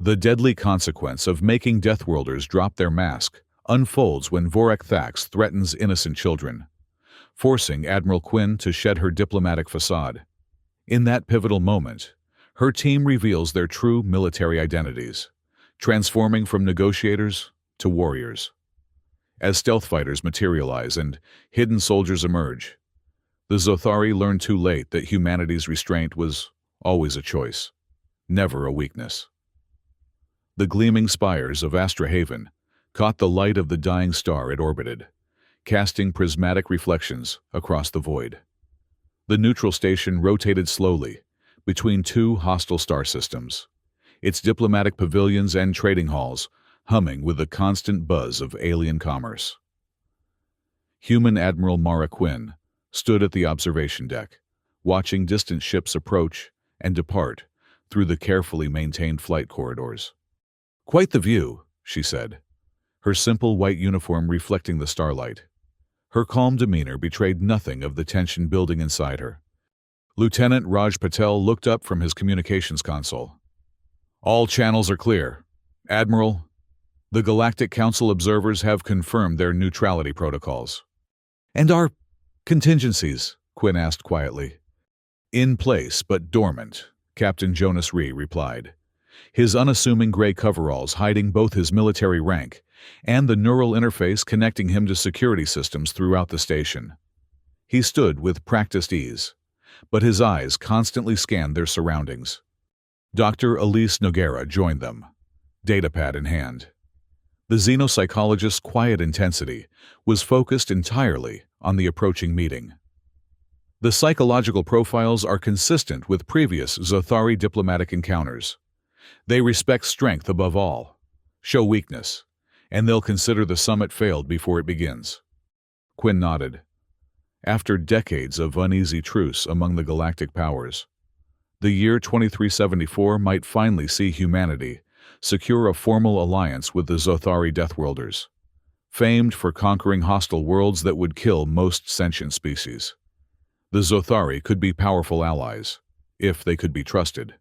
The deadly consequence of making Deathworlders drop their mask unfolds when Vorak Thax threatens innocent children, forcing Admiral Quinn to shed her diplomatic facade. In that pivotal moment, her team reveals their true military identities, transforming from negotiators to warriors. As stealth fighters materialize and hidden soldiers emerge, the Zothari learn too late that humanity's restraint was always a choice, never a weakness. The gleaming spires of Astra Haven caught the light of the dying star it orbited, casting prismatic reflections across the void. The neutral station rotated slowly between two hostile star systems, its diplomatic pavilions and trading halls humming with the constant buzz of alien commerce. Human Admiral Mara Quinn stood at the observation deck, watching distant ships approach and depart through the carefully maintained flight corridors. "Quite the view," she said, her simple white uniform reflecting the starlight. Her calm demeanor betrayed nothing of the tension building inside her. Lieutenant Raj Patel looked up from his communications console. "All channels are clear. Admiral, the Galactic Council observers have confirmed their neutrality protocols." "And our contingencies?" Quinn asked quietly. "In place but dormant," Captain Jonas Rhee replied, his unassuming gray coveralls hiding both his military rank and the neural interface connecting him to security systems throughout the station. He stood with practiced ease, but his eyes constantly scanned their surroundings. Dr. Elise Noguera joined them, datapad in hand. The xenopsychologist's quiet intensity was focused entirely on the approaching meeting. The psychological profiles are consistent with previous Zothari diplomatic encounters. They respect strength above all, show weakness, and they'll consider the summit failed before it begins. Quinn nodded. After decades of uneasy truce among the galactic powers, the year 2374 might finally see humanity secure a formal alliance with the Zothari Deathworlders, famed for conquering hostile worlds that would kill most sentient species. The Zothari could be powerful allies, if they could be trusted.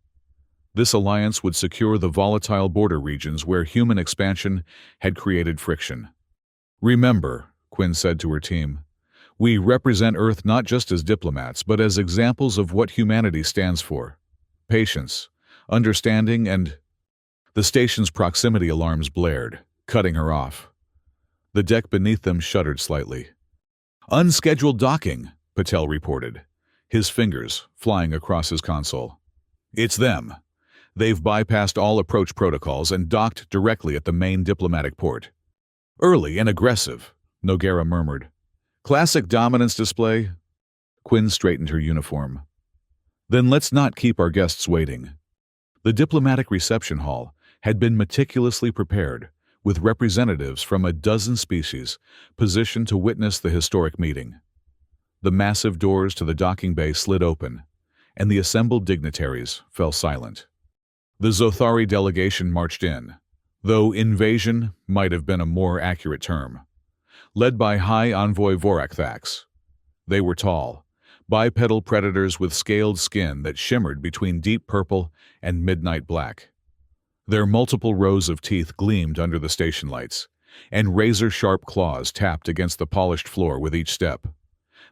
This alliance would secure the volatile border regions where human expansion had created friction. "Remember," Quinn said to her team, "we represent Earth not just as diplomats, but as examples of what humanity stands for. Patience, understanding, and—" The station's proximity alarms blared, cutting her off. The deck beneath them shuddered slightly. "Unscheduled docking," Patel reported, his fingers flying across his console. "It's them. They've bypassed all approach protocols and docked directly at the main diplomatic port." "Early and aggressive," Noguera murmured. "Classic dominance display." Quinn straightened her uniform. "Then let's not keep our guests waiting." The diplomatic reception hall had been meticulously prepared, with representatives from a dozen species positioned to witness the historic meeting. The massive doors to the docking bay slid open, and the assembled dignitaries fell silent. The Zothari delegation marched in, though invasion might have been a more accurate term, led by High Envoy Vorak Thax. They were tall, bipedal predators with scaled skin that shimmered between deep purple and midnight black. Their multiple rows of teeth gleamed under the station lights, and razor-sharp claws tapped against the polished floor with each step.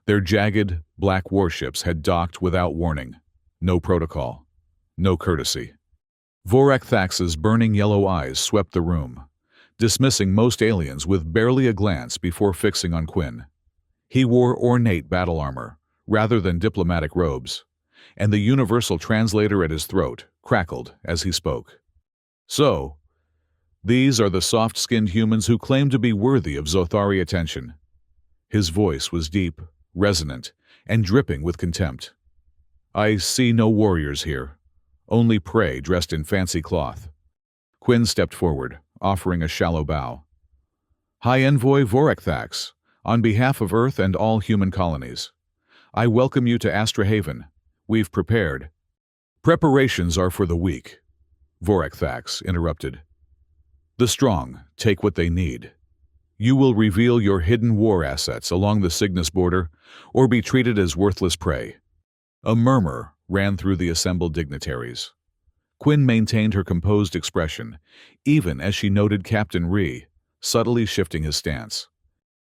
Their jagged, black warships had docked without warning. No protocol, no courtesy. Vorak Thax's burning yellow eyes swept the room, dismissing most aliens with barely a glance before fixing on Quinn. He wore ornate battle armor, rather than diplomatic robes, and the universal translator at his throat crackled as he spoke. "So, these are the soft-skinned humans who claim to be worthy of Zothari attention." His voice was deep, resonant, and dripping with contempt. "I see no warriors here. Only prey dressed in fancy cloth." Quinn stepped forward, offering a shallow bow. "High Envoy Vorak Thax, on behalf of Earth and all human colonies, I welcome you to Astra Haven. We've prepared—" "Preparations are for the weak," Vorak Thax interrupted. "The strong take what they need. You will reveal your hidden war assets along the Cygnus border or be treated as worthless prey." A murmur ran through the assembled dignitaries. Quinn maintained her composed expression, even as she noted Captain Rhee, subtly shifting his stance.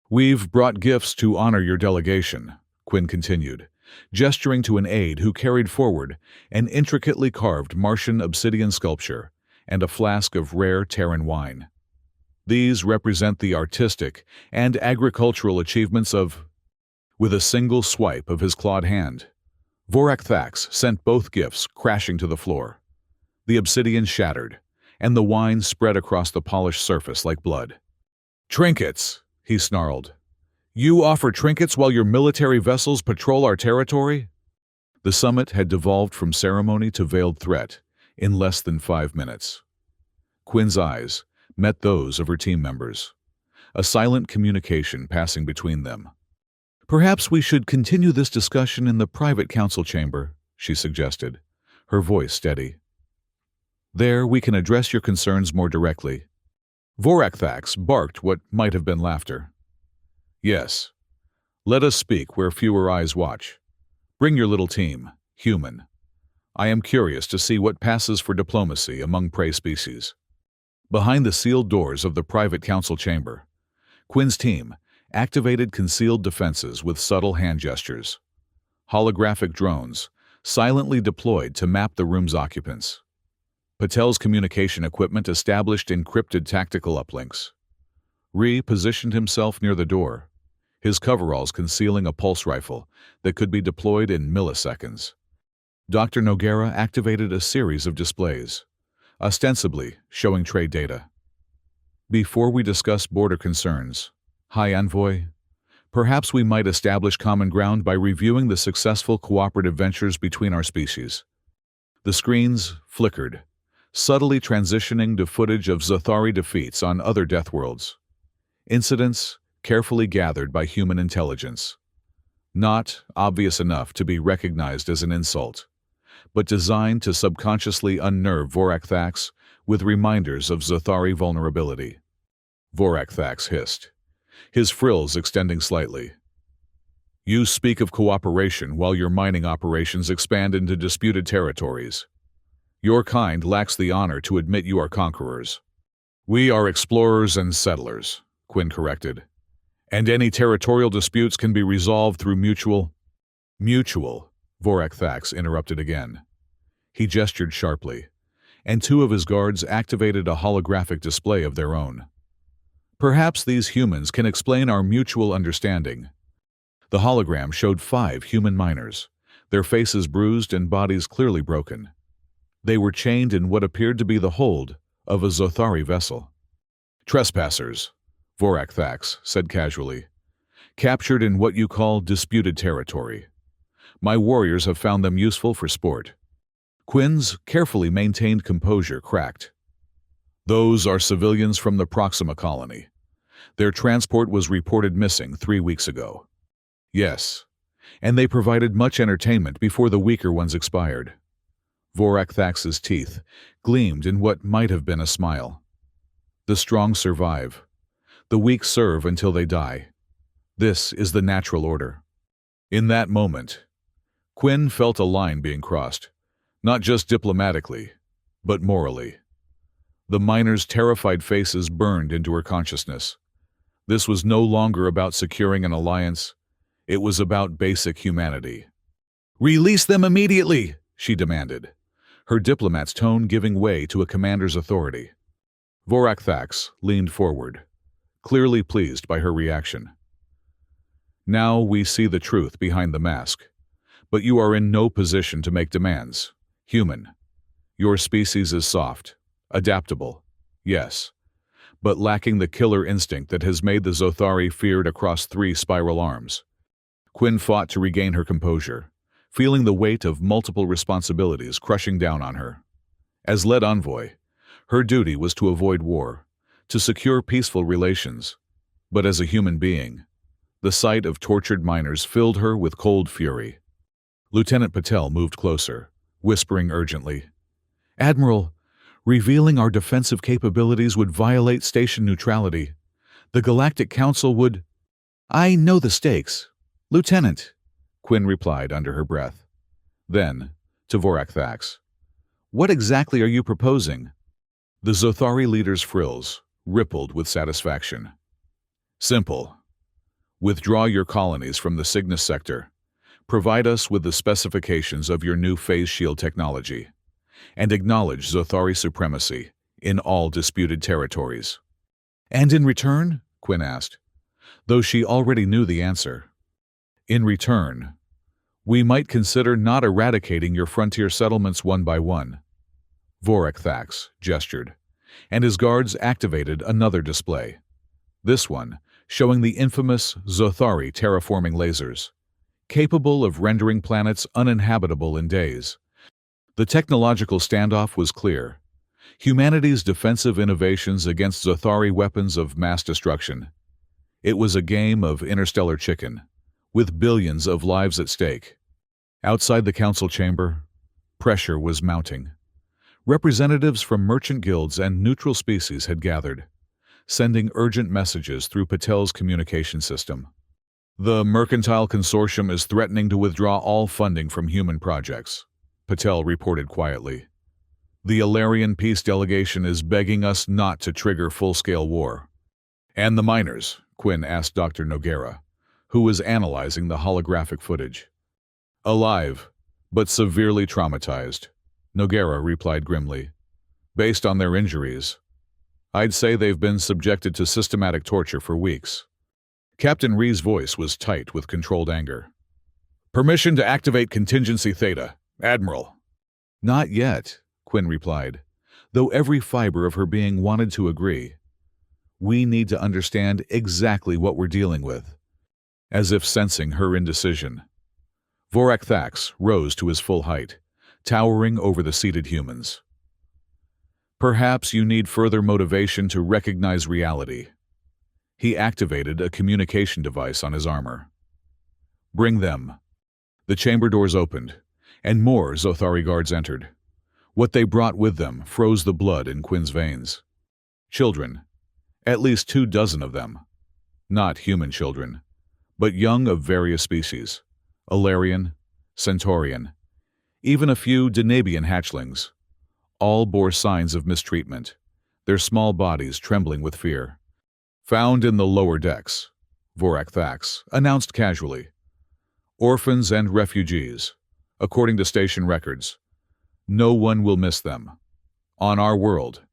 "We've brought gifts to honor your delegation," Quinn continued, gesturing to an aide who carried forward an intricately carved Martian obsidian sculpture and a flask of rare Terran wine. "These represent the artistic and agricultural achievements of—" With a single swipe of his clawed hand, Vorak Thax sent both gifts crashing to the floor. The obsidian shattered, and the wine spread across the polished surface like blood. "Trinkets!" he snarled. "You offer trinkets while your military vessels patrol our territory?" The summit had devolved from ceremony to veiled threat in less than 5 minutes. Quinn's eyes met those of her team members, a silent communication passing between them. "Perhaps we should continue this discussion in the private council chamber," she suggested, her voice steady. "There we can address your concerns more directly." Vorak Thax barked what might have been laughter. "Yes. Let us speak where fewer eyes watch. Bring your little team, human. I am curious to see what passes for diplomacy among prey species." Behind the sealed doors of the private council chamber, Quinn's team activated concealed defenses with subtle hand gestures. Holographic drones silently deployed to map the room's occupants. Patel's communication equipment established encrypted tactical uplinks. Rhee positioned himself near the door, his coveralls concealing a pulse rifle that could be deployed in milliseconds. Dr. Noguera activated a series of displays, ostensibly showing trade data. "Before we discuss border concerns, High Envoy, perhaps we might establish common ground by reviewing the successful cooperative ventures between our species." The screens flickered, subtly transitioning to footage of Zathari defeats on other Deathworlds. Incidents carefully gathered by human intelligence. Not obvious enough to be recognized as an insult, but designed to subconsciously unnerve Vorak Thax with reminders of Zathari vulnerability. Vorak Thax hissed, his frills extending slightly. "You speak of cooperation while your mining operations expand into disputed territories. Your kind lacks the honor to admit you are conquerors." "We are explorers and settlers," Quinn corrected. "And any territorial disputes can be resolved through mutual—" "Mutual," Vorak Thax interrupted again. He gestured sharply, and 2 of his guards activated a holographic display of their own. "Perhaps these humans can explain our mutual understanding." The hologram showed 5 human miners, their faces bruised and bodies clearly broken. They were chained in what appeared to be the hold of a Zathari vessel. "Trespassers," Vorak Thax said casually, "captured in what you call disputed territory. My warriors have found them useful for sport." Quinn's carefully maintained composure cracked. "Those are civilians from the Proxima colony. Their transport was reported missing 3 weeks ago." "Yes, and they provided much entertainment before the weaker ones expired." Vorak Thax's teeth gleamed in what might have been a smile. "The strong survive. The weak serve until they die. This is the natural order." In that moment, Quinn felt a line being crossed, not just diplomatically, but morally. The miners' terrified faces burned into her consciousness. This was no longer about securing an alliance. It was about basic humanity. "Release them immediately!" she demanded, her diplomat's tone giving way to a commander's authority. Vorak Thax leaned forward, clearly pleased by her reaction. "Now we see the truth behind the mask, but you are in no position to make demands. Human. Your species is soft, adaptable, yes, but lacking the killer instinct that has made the Zathari feared across 3 spiral arms." Quinn fought to regain her composure, feeling the weight of multiple responsibilities crushing down on her. As lead envoy, her duty was to avoid war, to secure peaceful relations, but as a human being, the sight of tortured miners filled her with cold fury. Lieutenant Patel moved closer, whispering urgently, "Admiral, revealing our defensive capabilities would violate station neutrality. The Galactic Council would—" "I know the stakes, Lieutenant," Quinn replied under her breath. Then, to Vorak Thax, What exactly are you proposing? The Zothari leader's frills rippled with satisfaction. Simple. Withdraw your colonies from the Cygnus sector. Provide us with the specifications of your new phase shield technology. And acknowledge Zothari supremacy in all disputed territories. And in return? Quinn asked, though she already knew the answer. In return, we might consider not eradicating your frontier settlements one by one. Vorak Thax gestured, and his guards activated another display. This one showing the infamous Zothari terraforming lasers, capable of rendering planets uninhabitable in days. The technological standoff was clear. Humanity's defensive innovations against Zothari weapons of mass destruction. It was a game of interstellar chicken, with billions of lives at stake. Outside the council chamber, pressure was mounting. Representatives from merchant guilds and neutral species had gathered, sending urgent messages through Patel's communication system. The Mercantile Consortium is threatening to withdraw all funding from human projects, Patel reported quietly. The Alarian peace delegation is begging us not to trigger full-scale war. And the miners? Quinn asked Dr. Noguera, who was analyzing the holographic footage. Alive, but severely traumatized, Noguera replied grimly. Based on their injuries, I'd say they've been subjected to systematic torture for weeks. Captain Ree's voice was tight with controlled anger. Permission to activate Contingency Theta, Admiral. Not yet, Quinn replied, though every fiber of her being wanted to agree. We need to understand exactly what we're dealing with. As if sensing her indecision, Vorak Thax rose to his full height, towering over the seated humans. Perhaps you need further motivation to recognize reality. He activated a communication device on his armor. Bring them. The chamber doors opened, and more Zothari guards entered. What they brought with them froze the blood in Quinn's veins. Children, at least 24 of them. Not human children, but young of various species. Alarian, Centaurian, even a few Denabian hatchlings. All bore signs of mistreatment, their small bodies trembling with fear. Found in the lower decks, Vorak Thax announced casually. Orphans and refugees, according to station records. No one will miss them. On our world,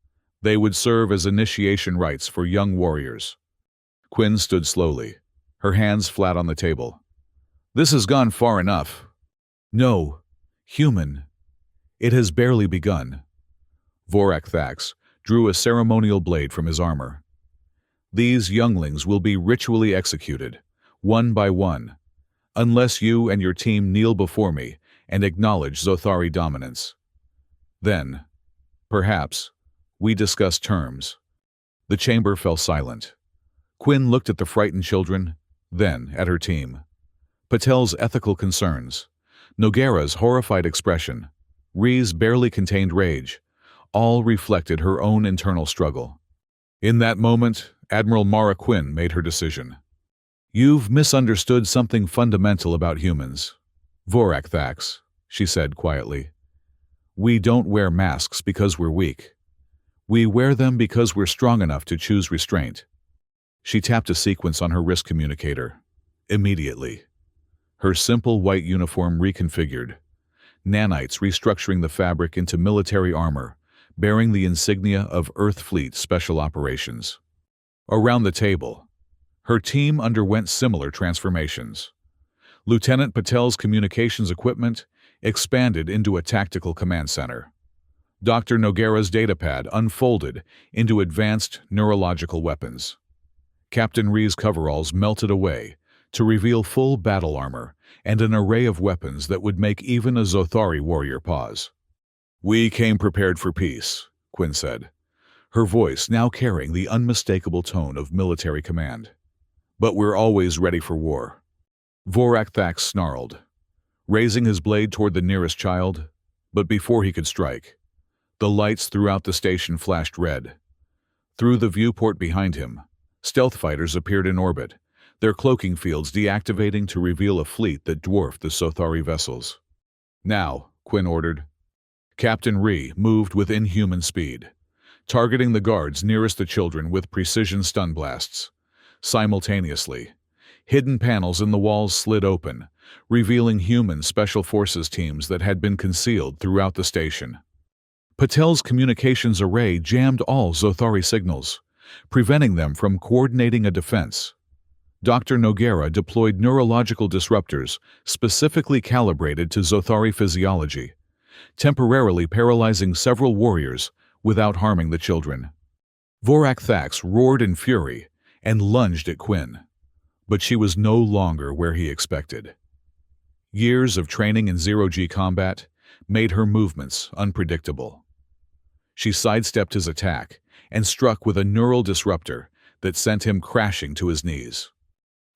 they would serve as initiation rites for young warriors. Quinn stood slowly, her hands flat on the table. This has gone far enough. No, human. It has barely begun. Vorak Thax drew a ceremonial blade from his armor. These younglings will be ritually executed, one by one, unless you and your team kneel before me and acknowledge Zothari dominance. Then, perhaps, we discuss terms. The chamber fell silent. Quinn looked at the frightened children, then at her team. Patel's ethical concerns, Noguera's horrified expression, Ree's barely contained rage, all reflected her own internal struggle. In that moment, Admiral Mara Quinn made her decision. You've misunderstood something fundamental about humans, Vorak Thax, she said quietly. We don't wear masks because we're weak. We wear them because we're strong enough to choose restraint. She tapped a sequence on her wrist communicator. Immediately. Her simple white uniform reconfigured, nanites restructuring the fabric into military armor, bearing the insignia of Earth Fleet Special Operations. Around the table, her team underwent similar transformations. Lieutenant Patel's communications equipment expanded into a tactical command center. Dr. Noguera's datapad unfolded into advanced neurological weapons. Captain Ree's coveralls melted away to reveal full battle armor and an array of weapons that would make even a Zothari warrior pause. We came prepared for peace, Quinn said, her voice now carrying the unmistakable tone of military command. But we're always ready for war. Vorak Thax snarled, raising his blade toward the nearest child, but before he could strike, the lights throughout the station flashed red. Through the viewport behind him, stealth fighters appeared in orbit, their cloaking fields deactivating to reveal a fleet that dwarfed the Zothari vessels. Now, Quinn ordered, Captain Ree moved with inhuman speed, targeting the guards nearest the children with precision stun blasts. Simultaneously, hidden panels in the walls slid open, revealing human special forces teams that had been concealed throughout the station. Patel's communications array jammed all Zothari signals, preventing them from coordinating a defense. Dr. Noguera deployed neurological disruptors specifically calibrated to Zothari physiology, temporarily paralyzing several warriors without harming the children. Vorak Thax roared in fury and lunged at Quinn, but she was no longer where he expected. Years of training in zero-G combat made her movements unpredictable. She sidestepped his attack and struck with a neural disruptor that sent him crashing to his knees.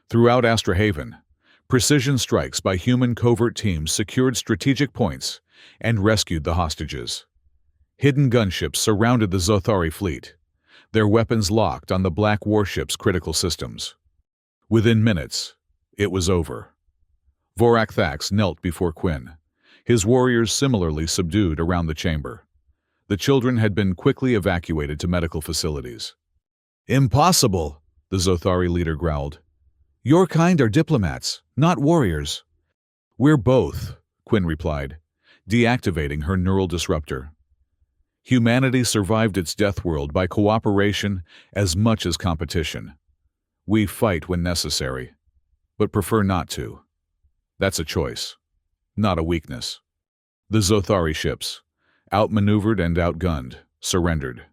Throughout Astra Haven, precision strikes by human covert teams secured strategic points and rescued the hostages. Hidden gunships surrounded the Zothari fleet, their weapons locked on the Black Warship's critical systems. Within minutes, it was over. Vorak Thax knelt before Quinn, his warriors similarly subdued around the chamber. The children had been quickly evacuated to medical facilities. "Impossible," the Zothari leader growled. "Your kind are diplomats, not warriors." "We're both," Quinn replied, deactivating her neural disruptor. "Humanity survived its death world by cooperation as much as competition. We fight when necessary, but prefer not to. That's a choice, not a weakness." The Zothari ships, outmaneuvered and outgunned, surrendered.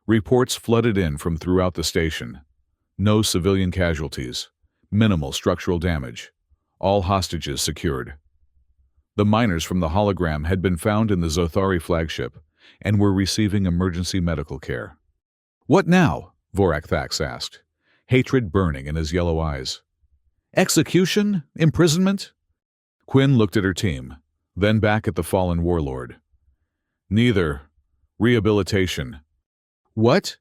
Reports flooded in from throughout the station. No civilian casualties, minimal structural damage, all hostages secured. The miners from the hologram had been found in the Zothari flagship and were receiving emergency medical care. "What now?" Vorak Thax asked, hatred burning in his yellow eyes. "Execution? Imprisonment?" Quinn looked at her team, then back at the fallen warlord. "Neither. Rehabilitation." "What?"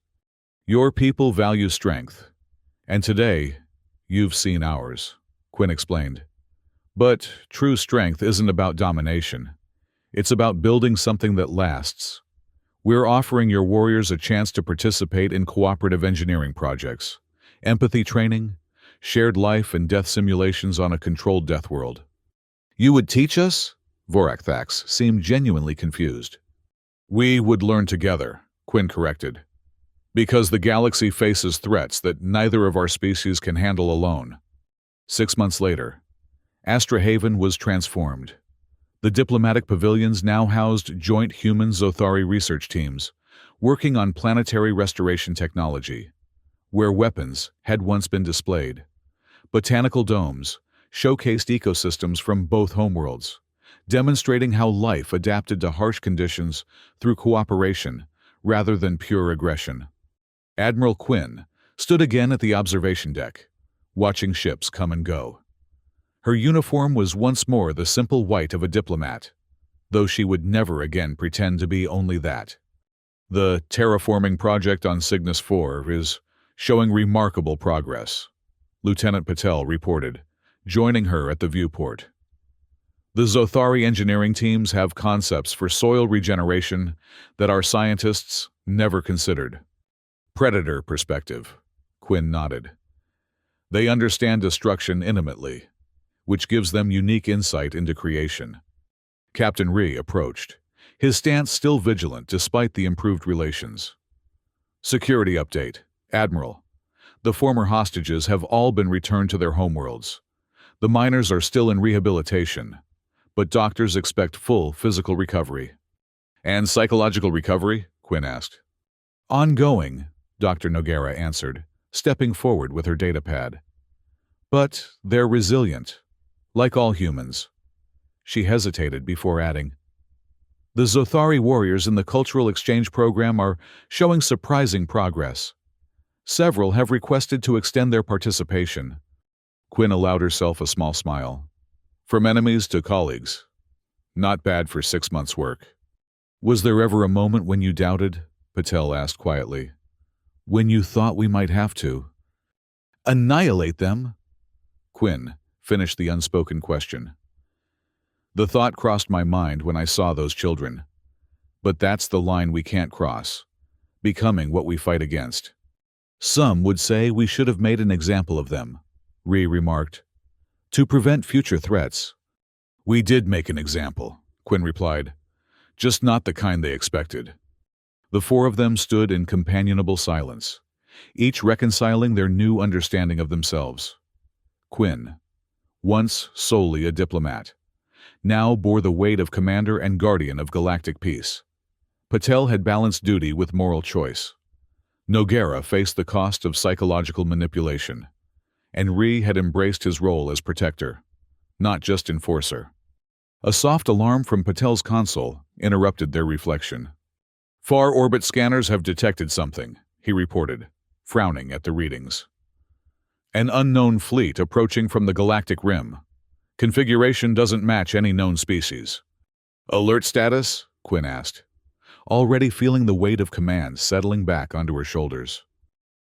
"Your people value strength, and today you've seen ours," Quinn explained. "But true strength isn't about domination. It's about building something that lasts. We're offering your warriors a chance to participate in cooperative engineering projects, empathy training, shared life and death simulations on a controlled death world." "You would teach us?" Vorak Thax seemed genuinely confused. "We would learn together," Quinn corrected, "because the galaxy faces threats that neither of our species can handle alone." 6 months later, Astra Haven was transformed. The diplomatic pavilions now housed joint human-Zothari research teams, working on planetary restoration technology, where weapons had once been displayed. Botanical domes showcased ecosystems from both homeworlds, demonstrating how life adapted to harsh conditions through cooperation rather than pure aggression. Admiral Quinn stood again at the observation deck, watching ships come and go. Her uniform was once more the simple white of a diplomat, though she would never again pretend to be only that. "The terraforming project on Cygnus 4 is showing remarkable progress," Lieutenant Patel reported, joining her at the viewport. "The Zothari engineering teams have concepts for soil regeneration that our scientists never considered." "Predator perspective," Quinn nodded. "They understand destruction intimately, which gives them unique insight into creation." Captain Ree approached, his stance still vigilant despite the improved relations. "Security update, Admiral. The former hostages have all been returned to their homeworlds. The miners are still in rehabilitation, but doctors expect full physical recovery." "And psychological recovery?" Quinn asked. "Ongoing," Dr. Noguera answered, stepping forward with her datapad. "But they're resilient, like all humans." She hesitated before adding, "The Zothari warriors in the cultural exchange program are showing surprising progress. Several have requested to extend their participation." Quinn allowed herself a small smile. "From enemies to colleagues. Not bad for 6 months' work." "Was there ever a moment when you doubted?" Patel asked quietly. "When you thought we might have to?" "Annihilate them?" Quinn finished the unspoken question. "The thought crossed my mind when I saw those children. But that's the line we can't cross, becoming what we fight against. Some would say we should have made an example of them, Ree remarked. To prevent future threats. We did make an example, Quinn replied. Just not the kind they expected. The four of them stood in companionable silence, each reconciling their new understanding of themselves. Quinn, once solely a diplomat, now bore the weight of commander and guardian of galactic peace. Patel had balanced duty with moral choice. Noguera faced the cost of psychological manipulation, and Ree had embraced his role as protector, not just enforcer. A soft alarm from Patel's console interrupted their reflection. Far orbit scanners have detected something, he reported, frowning at the readings. An unknown fleet approaching from the galactic rim. Configuration doesn't match any known species. Alert status? Quinn asked, already feeling the weight of command settling back onto her shoulders.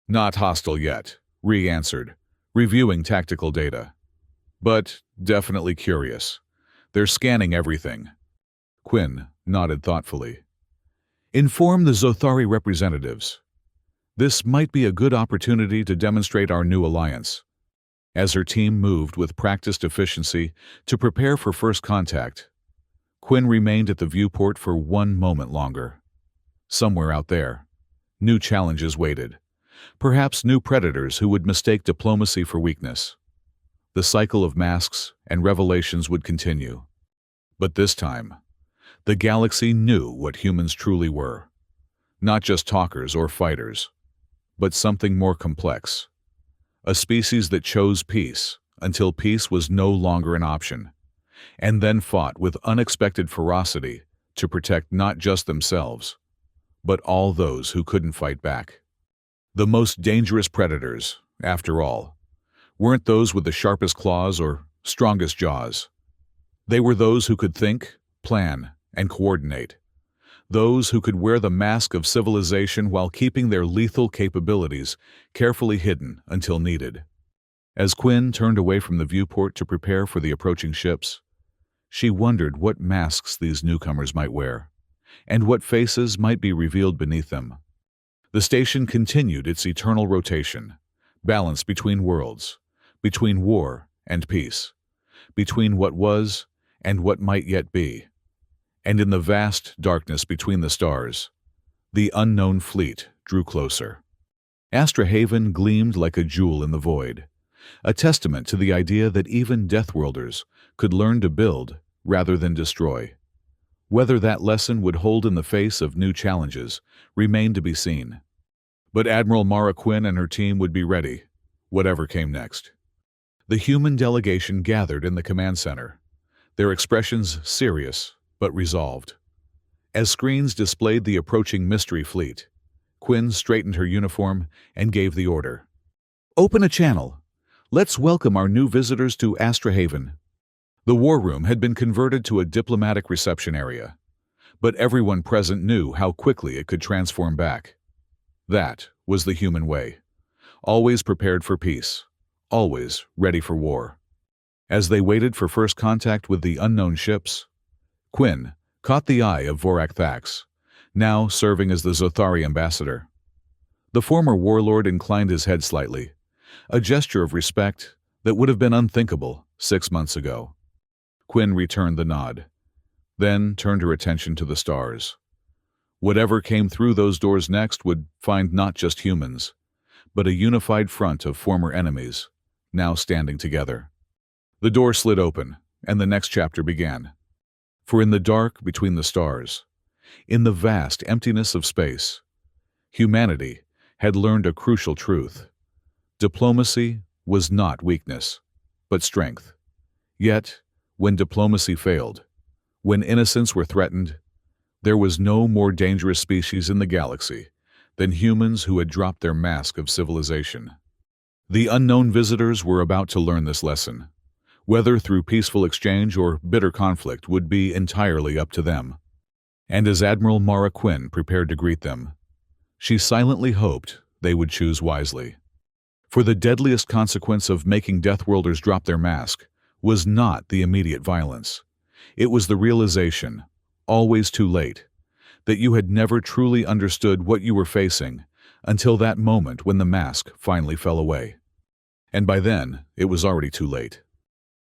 Not hostile yet, Ree answered, reviewing tactical data. But definitely curious. They're scanning everything. Quinn nodded thoughtfully. Inform the Zothari representatives. This might be a good opportunity to demonstrate our new alliance. As her team moved with practiced efficiency to prepare for first contact, Quinn remained at the viewport for one moment longer. Somewhere out there, new challenges waited. Perhaps new predators who would mistake diplomacy for weakness. The cycle of masks and revelations would continue. But this time, the galaxy knew what humans truly were. Not just talkers or fighters, but something more complex. A species that chose peace until peace was no longer an option, and then fought with unexpected ferocity to protect not just themselves, but all those who couldn't fight back. The most dangerous predators, after all, weren't those with the sharpest claws or strongest jaws. They were those who could think, plan, and coordinate. Those who could wear the mask of civilization while keeping their lethal capabilities carefully hidden until needed. As Quinn turned away from the viewport to prepare for the approaching ships, she wondered what masks these newcomers might wear, and what faces might be revealed beneath them. The station continued its eternal rotation, balance between worlds, between war and peace, between what was and what might yet be. And in the vast darkness between the stars, the unknown fleet drew closer. Astra Haven gleamed like a jewel in the void, a testament to the idea that even Deathworlders could learn to build rather than destroy. Whether that lesson would hold in the face of new challenges remained to be seen. But Admiral Mara Quinn and her team would be ready, whatever came next. The human delegation gathered in the command center, their expressions serious but resolved. As screens displayed the approaching mystery fleet, Quinn straightened her uniform and gave the order. Open a channel. Let's welcome our new visitors to Astra Haven. The war room had been converted to a diplomatic reception area, but everyone present knew how quickly it could transform back. That was the human way. Always prepared for peace, always ready for war. As they waited for first contact with the unknown ships, Quinn caught the eye of Vorak Thax, now serving as the Zothari ambassador. The former warlord inclined his head slightly, a gesture of respect that would have been unthinkable 6 months ago. Quinn returned the nod, then turned her attention to the stars. Whatever came through those doors next would find not just humans, but a unified front of former enemies, now standing together. The door slid open, and the next chapter began. For in the dark between the stars, in the vast emptiness of space, humanity had learned a crucial truth. Diplomacy was not weakness, but strength. Yet, when diplomacy failed, when innocents were threatened, there was no more dangerous species in the galaxy than humans who had dropped their mask of civilization. The unknown visitors were about to learn this lesson. Whether through peaceful exchange or bitter conflict would be entirely up to them. And as Admiral Mara Quinn prepared to greet them, she silently hoped they would choose wisely. For the deadliest consequence of making Deathworlders drop their mask was not the immediate violence. It was the realization, always too late, that you had never truly understood what you were facing until that moment when the mask finally fell away. And by then, it was already too late.